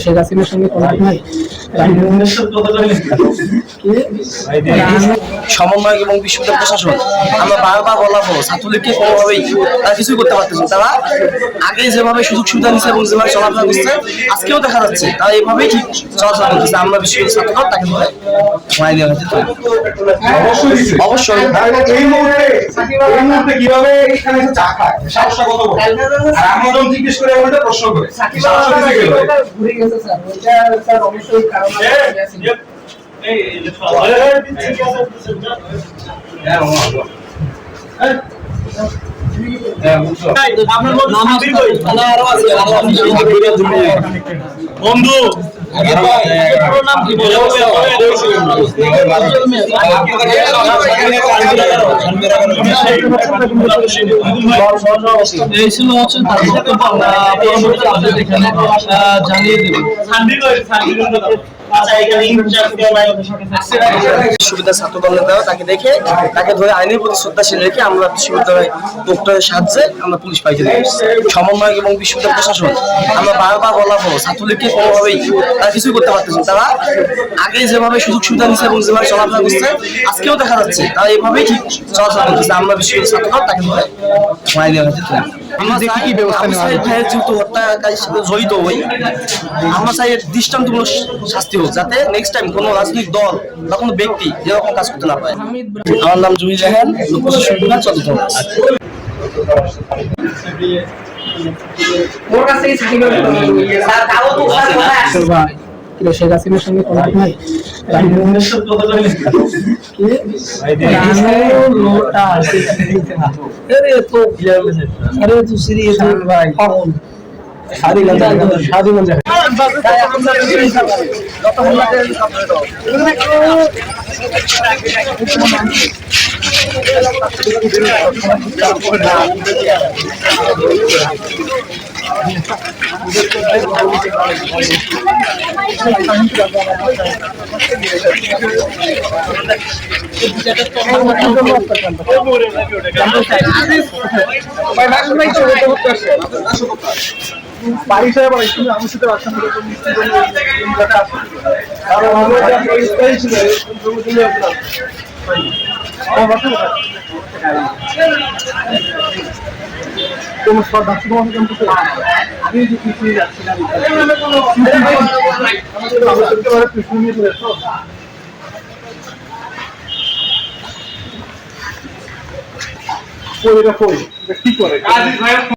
শেখ হাসিনার সঙ্গে কন্ট্যাক্ট নাই। সমন্বয়ক এবং বিশ্ববিদ্যালয় প্রশাসন আমরা বারবার বলা হলো ছাত্রলীগকে কোনোভাবেই তারা কিছুই করতে পারতেছে। তারা আগে যেভাবে সুযোগ সুবিধা নিচ্ছে এবং যেভাবে চলাফেরা করছে আজকেও দেখা যাচ্ছে তারা এইভাবেই ঠিক চলাফেরা করতেছে। আমরা বিশ্ববিদ্যালয় ছাত্র তাকে ধরে মাই দেওয়া হচ্ছে। অবশ্যই এই মুহূর্তে কিভাবে এখানে চা খায় সাহসটা কত বড়, আর আমরা যখন জিজ্ঞেস করে আমাদের প্রশ্ন করে ঘুরে গেছে স্যার, ওইটা স্যার অবশ্যই কারণ বন্ধু এই ছিল হচ্ছে তার বক্তব্য। আমরা পরবর্তী আপডেট এখানে জানিয়ে দেব। সুবিধা ছাত্র দল নেতারা তাকে দেখে তাকে ধরে আইনের প্রতি শ্রদ্ধাশীল রেখে আমরা বিশ্ববিদ্যালয় প্রক্টরের সাহায্যে আমরা পুলিশ পাইতে দিই। সমন্বয়ক এবং বিশ্ববিদ্যালয় প্রশাসন আমরা বারবার বলা হলো ছাত্রলীগকে কোনোভাবেই তারা কিছুই করতে পারতেছে। তারা আগে যেভাবে সুযোগ সুবিধা নিচ্ছে এবং যেভাবে চলাফেরা করছে আজকেও দেখা যাচ্ছে তারা এইভাবেই ঠিক চলাফেরা করতেছে। আমরা বিশ্ববিদ্যালয় ছাত্র দল তাকে ধরে মাই দেওয়া হচ্ছে। আমরা চাই যেহেতু হত্যাকারীর সাথে জড়িত হই, আমরা চাই দৃষ্টান্তমূলক শাস্তি হোক, যাতে নেক্সট টাইম কোনো রাজনৈতিক দল বা কোনো ব্যক্তি যেরকম কাজ করতে না পারে। আমার নাম জুই জাহান, প্রশাসন বিভাগ চতুর্থ। শেখ হাসিনার সঙ্গে কন্ট্যাক্ট নাই। কি করে